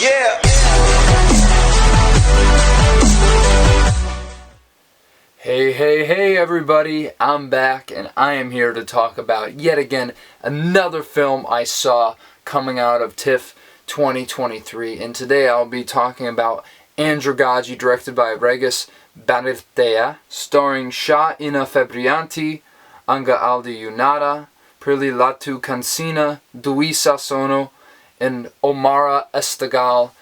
Yeah. Hey everybody, I'm back and I am here to talk about yet again another film I saw coming out of TIFF 2023, and today I'll be talking about Andragogy, directed by Wes Bhanuteja, starring Febriyanti, Angga Yunanda, Prilly Latuconsina, Sasono, and Omara Estegal.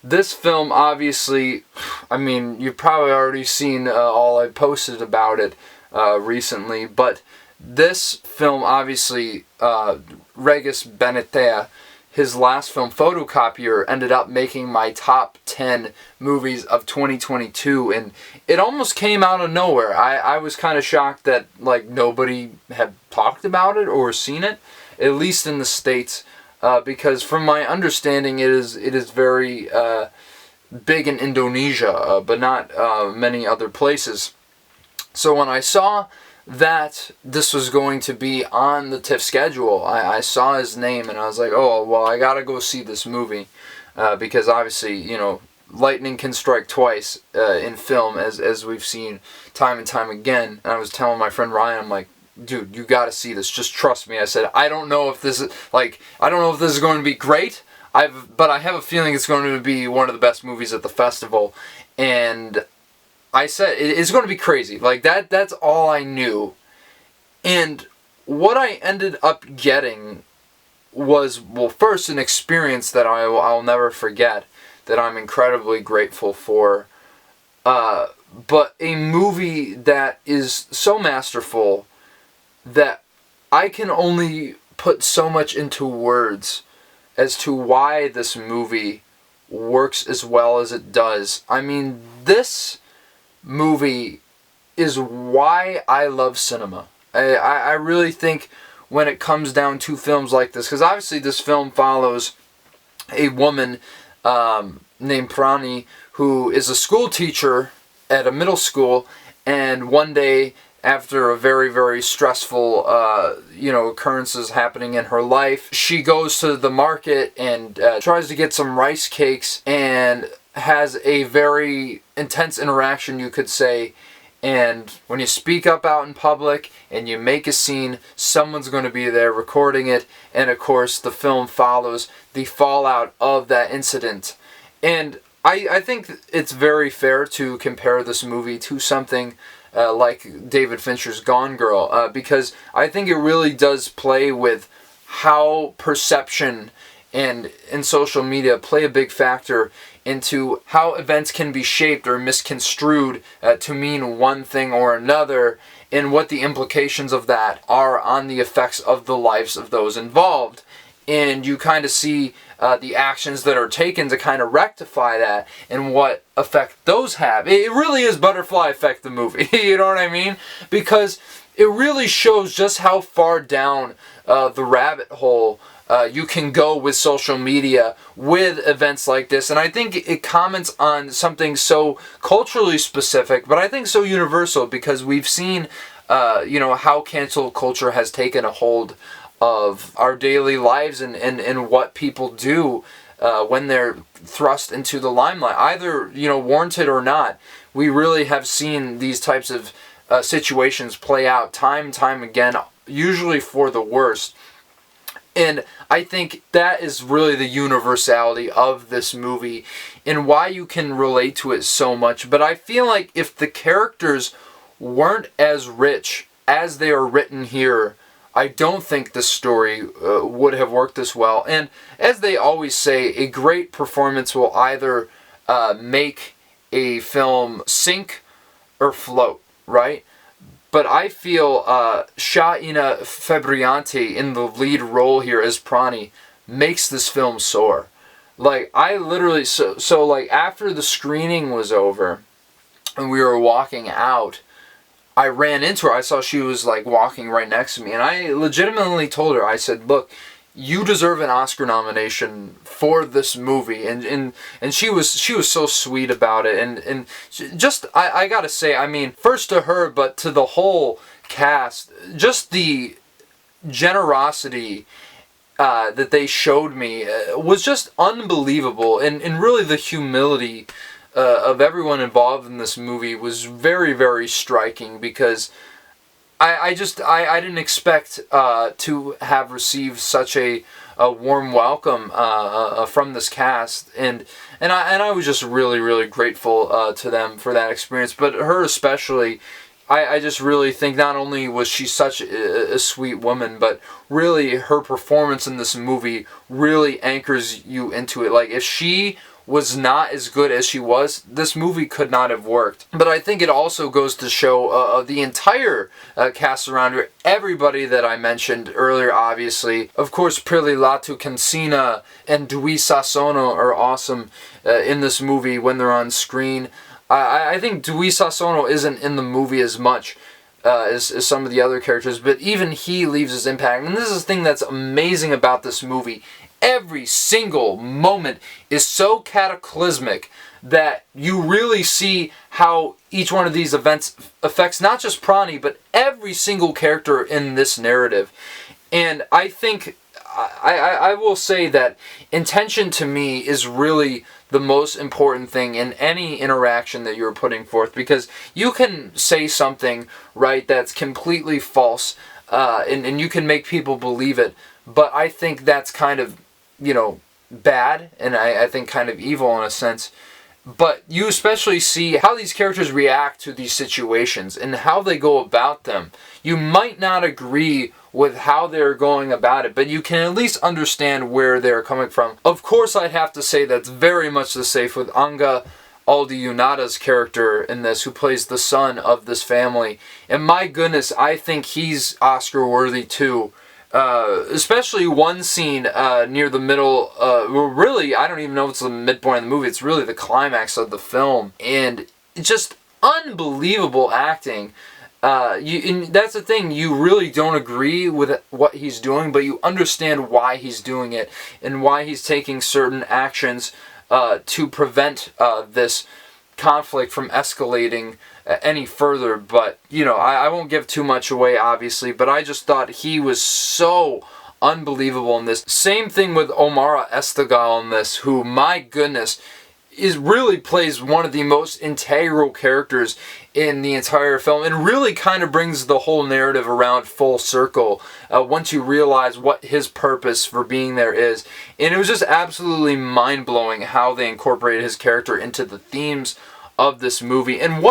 This film, obviously, I mean, you've probably already seen all I posted about it recently, but this film, obviously, Wes Bhanuteja, his last film, Photocopier, ended up making my top 10 movies of 2022, and it almost came out of nowhere. I was kind of shocked that, like, nobody had talked about it or seen it, at least in the States. Because from my understanding, it is very big in Indonesia, but not many other places. So when I saw that this was going to be on the TIFF schedule, I saw his name and I was like, oh, well, I gotta go see this movie. Because obviously, you know, lightning can strike twice in film, as we've seen time and time again. And I was telling my friend Ryan, I'm like, dude, you gotta see this. Just trust me. I said, I don't know if this is going to be great. But I have a feeling it's going to be one of the best movies at the festival. And I said, it's going to be crazy. Like, that's all I knew. And what I ended up getting was, well, first, an experience that I'll never forget, that I'm incredibly grateful for. But a movie that is so masterful that I can only put so much into words as to why this movie works as well as it does. I mean, this movie is why I love cinema. I really think when it comes down to films like this, because obviously this film follows a woman named Prilly, who is a school teacher at a middle school, and one day, after a very, very stressful, occurrences happening in her life, she goes to the market and tries to get some rice cakes and has a very intense interaction, you could say. And when you speak up out in public and you make a scene, someone's going to be there recording it. And of course, the film follows the fallout of that incident. And I think it's very fair to compare this movie to something like David Fincher's Gone Girl, because I think it really does play with how perception and social media play a big factor into how events can be shaped or misconstrued to mean one thing or another, and what the implications of that are on the effects of the lives of those involved. And you kind of see the actions that are taken to kind of rectify that and what effect those have. It really is Butterfly Effect, the movie. You know what I mean? Because it really shows just how far down the rabbit hole you can go with social media with events like this. And I think it comments on something so culturally specific, but I think so universal, because we've seen how cancel culture has taken a hold of our daily lives and what people do when they're thrust into the limelight, either warranted or not. We really have seen these types of situations play out time and time again, usually for the worst. And I think that is really the universality of this movie and why you can relate to it so much. But I feel like if the characters weren't as rich as they are written here, I don't think this story would have worked this well. And as they always say, a great performance will either make a film sink or float, right? But I feel Febriyanti in the lead role here as Prilly makes this film soar. Like, I literally, so like after the screening was over and we were walking out, I ran into her. I saw she was like walking right next to me, and I legitimately told her, I said, look, you deserve an Oscar nomination for this movie. And she was so sweet about it. And just, I gotta say, I mean, first to her, but to the whole cast, just the generosity that they showed me was just unbelievable, and really the humility of everyone involved in this movie was very, very striking, because I didn't expect to have received such a warm welcome from this cast, and I was just really, really grateful to them for that experience. But her especially, I just really think not only was she such a sweet woman, but really her performance in this movie really anchors you into it. Like, if she was not as good as she was, this movie could not have worked. But I think it also goes to show the entire cast around her, everybody that I mentioned earlier, obviously. Of course, Prilly, Latuconsina, and Dwi Sasono are awesome in this movie when they're on screen. I think Dwi Sasono isn't in the movie as much as some of the other characters, but even he leaves his impact. And this is the thing that's amazing about this movie. Every single moment is so cataclysmic that you really see how each one of these events affects not just Prani, but every single character in this narrative. And I think, I will say that intention to me is really the most important thing in any interaction that you're putting forth, because you can say something, right, that's completely false, and you can make people believe it, but I think that's kind of, bad, and I think kind of evil in a sense. But you especially see how these characters react to these situations and how they go about them. You might not agree with how they're going about it, but you can at least understand where they're coming from. Of course, I'd have to say that's very much the same with Angga, Yunanda's character in this, who plays the son of this family. And my goodness, I think he's Oscar worthy too. Especially one scene near the middle, really, I don't even know if it's the midpoint of the movie, it's really the climax of the film, and just unbelievable acting. And that's the thing, you really don't agree with what he's doing, but you understand why he's doing it, and why he's taking certain actions to prevent this conflict from escalating any further. But I won't give too much away, obviously, but I just thought he was so unbelievable in this. Same thing with Omara Estegal in this, who, my goodness, really plays one of the most integral characters in the entire film, and really kind of brings the whole narrative around full circle once you realize what his purpose for being there is. And it was just absolutely mind-blowing how they incorporated his character into the themes of this movie. And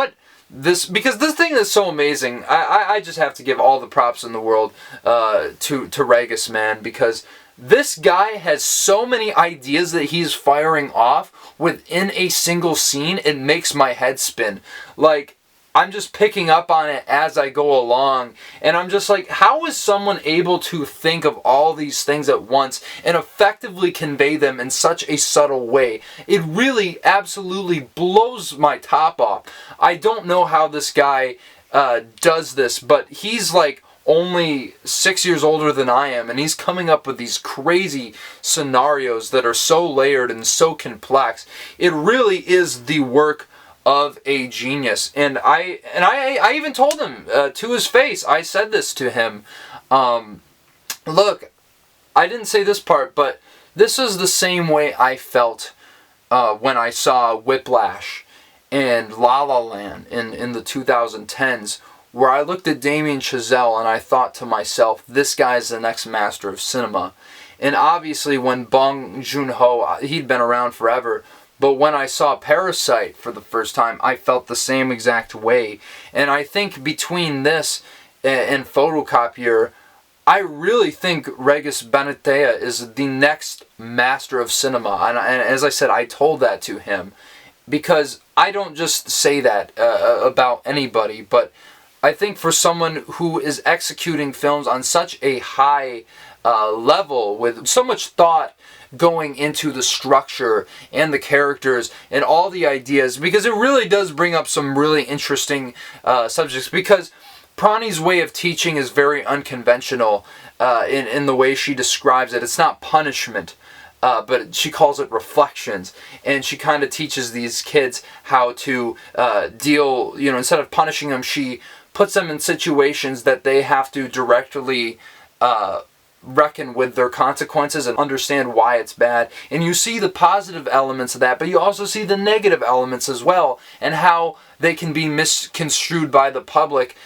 because this thing is so amazing, I just have to give all the props in the world to Wregas, man, because this guy has so many ideas that he's firing off within a single scene. It makes my head spin. Like, I'm just picking up on it as I go along, and I'm just like, how is someone able to think of all these things at once and effectively convey them in such a subtle way? It really absolutely blows my top off. I don't know how this guy does this, but he's like only 6 years older than I am, and he's coming up with these crazy scenarios that are so layered and so complex. It really is the work of a genius. And I even told him to his face, I said this to him, look, I didn't say this part, but this is the same way I felt when I saw Whiplash and La La Land in the 2010s, where I looked at Damien Chazelle and I thought to myself, this guy's the next master of cinema. And obviously when Bong Joon-ho, he'd been around forever, but when I saw Parasite for the first time, I felt the same exact way. And I think between this and Photocopier, I really think Wes Bhanuteja is the next master of cinema. And as I said, I told that to him, because I don't just say that about anybody, but I think for someone who is executing films on such a high level, with so much thought going into the structure and the characters and all the ideas, because it really does bring up some really interesting subjects, because Prani's way of teaching is very unconventional in the way she describes it. It's not punishment, but she calls it reflections, and she kind of teaches these kids how to deal, instead of punishing them, she puts them in situations that they have to directly reckon with their consequences and understand why it's bad. And you see the positive elements of that, but you also see the negative elements as well, and how they can be misconstrued by the public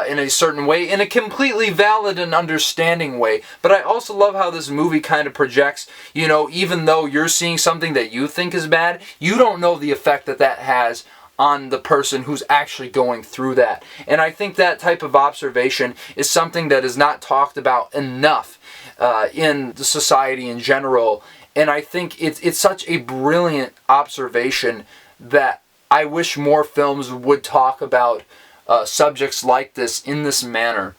in a certain way, in a completely valid and understanding way. But I also love how this movie kind of projects, you know, even though you're seeing something that you think is bad, you don't know the effect that that has on the person who's actually going through that. And I think that type of observation is something that is not talked about enough in the society in general. And I think it's such a brilliant observation that I wish more films would talk about subjects like this in this manner,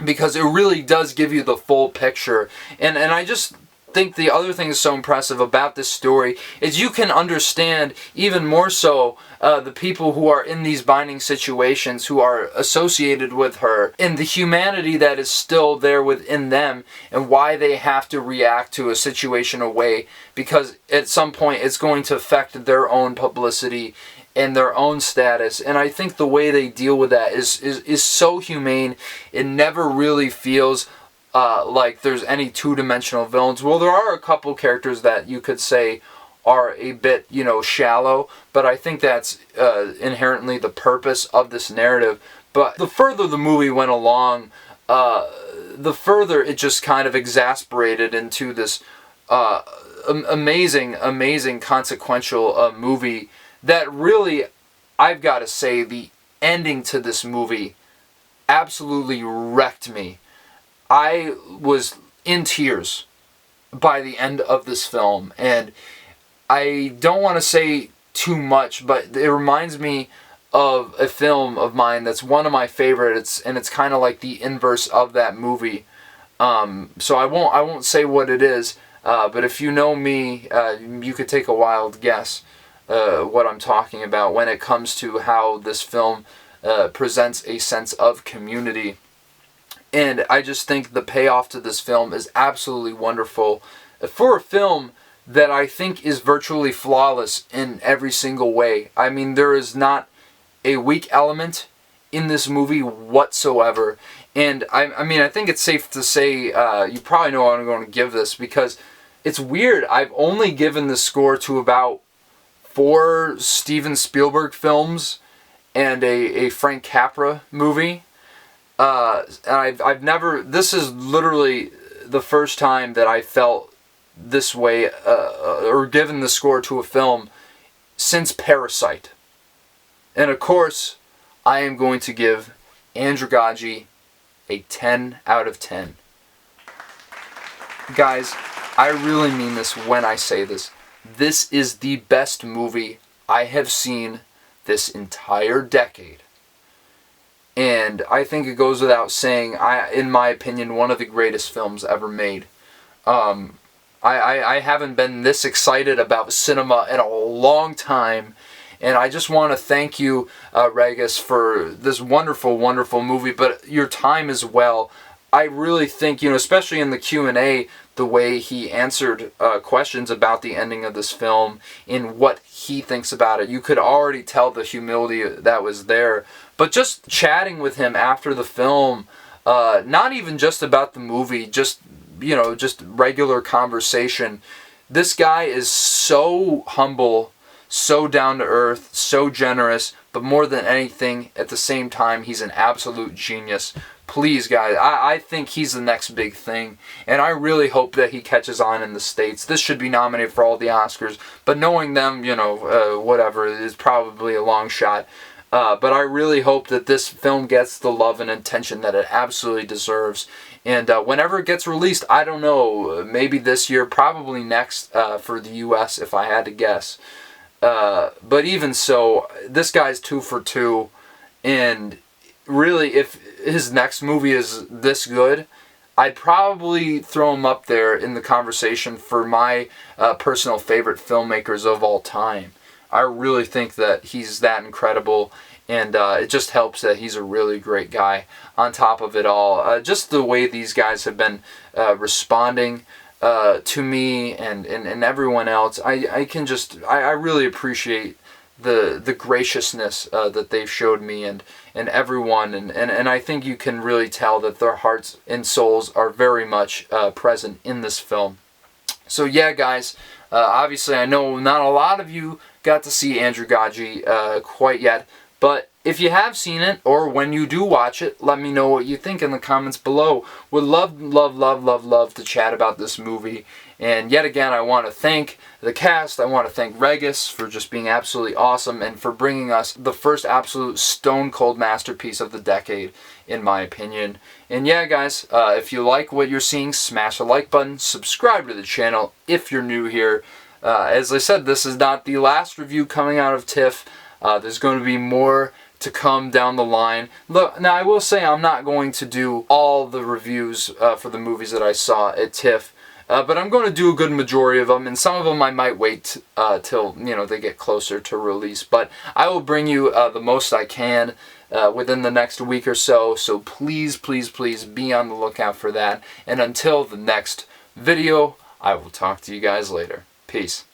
because it really does give you the full picture. And I just think the other thing is so impressive about this story is you can understand even more so the people who are in these binding situations, who are associated with her, and the humanity that is still there within them, and why they have to react to a situation away, because at some point it's going to affect their own publicity and their own status. And I think the way they deal with that is so humane. It never really feels like there's any two-dimensional villains. Well, there are a couple characters that you could say are a bit, you know, shallow, but I think that's inherently the purpose of this narrative. But the further the movie went along, the further it just kind of exasperated into this amazing consequential movie that really, I've got to say, the ending to this movie absolutely wrecked me. I was in tears by the end of this film, and I don't want to say too much, but it reminds me of a film of mine that's one of my favorites, and it's kind of like the inverse of that movie. So I won't say what it is, but if you know me, you could take a wild guess what I'm talking about when it comes to how this film presents a sense of community. And I just think the payoff to this film is absolutely wonderful. For a film that I think is virtually flawless in every single way. I mean, there is not a weak element in this movie whatsoever. And I mean, I think it's safe to say, you probably know what I'm going to give this, because it's weird. I've only given the score to about 4 Steven Spielberg films and a Frank Capra movie. And I've never, this is literally the first time that I felt this way, or given the score to a film since Parasite. And of course, I am going to give Andragogy a 10 out of 10. Guys, I really mean this when I say this. This is the best movie I have seen this entire decade. And I think it goes without saying, in my opinion, one of the greatest films ever made. I haven't been this excited about cinema in a long time. And I just want to thank you, Wregas, for this wonderful, wonderful movie, but your time as well. I really think, you know, especially in the Q&A, the way he answered questions about the ending of this film and what he thinks about it, you could already tell the humility that was there. But just chatting with him after the film, not even just about the movie, just, you know, just regular conversation. This guy is so humble, so down to earth, so generous, but more than anything, at the same time, he's an absolute genius. Please, guys, I think he's the next big thing, and I really hope that he catches on in the States. This should be nominated for all the Oscars, but knowing them, you know, whatever, is probably a long shot. But I really hope that this film gets the love and attention that it absolutely deserves. And whenever it gets released, I don't know, maybe this year, probably next for the U.S. if I had to guess. But even so, this guy's 2 for 2, and really, if his next movie is this good, I'd probably throw him up there in the conversation for my personal favorite filmmakers of all time. I really think that he's that incredible, and it just helps that he's a really great guy on top of it all. Just the way these guys have been responding to me and everyone else, I really appreciate the graciousness that they've showed me and everyone, and I think you can really tell that their hearts and souls are very much present in this film. So yeah, guys, obviously I know not a lot of you got to see Andragogy quite yet, but if you have seen it, or when you do watch it, let me know what you think in the comments below. Would love to chat about this movie. And yet again, I want to thank the cast. I want to thank Wregas for just being absolutely awesome and for bringing us the first absolute stone cold masterpiece of the decade, in my opinion. And yeah, guys, if you like what you're seeing, smash the like button, subscribe to the channel if you're new here. As I said, this is not the last review coming out of TIFF. There's going to be more to come down the line. Look, now I will say I'm not going to do all the reviews for the movies that I saw at TIFF, but I'm going to do a good majority of them, and some of them I might wait till they get closer to release. But I will bring you the most I can within the next week or so. So please be on the lookout for that. And until the next video, I will talk to you guys later. Peace.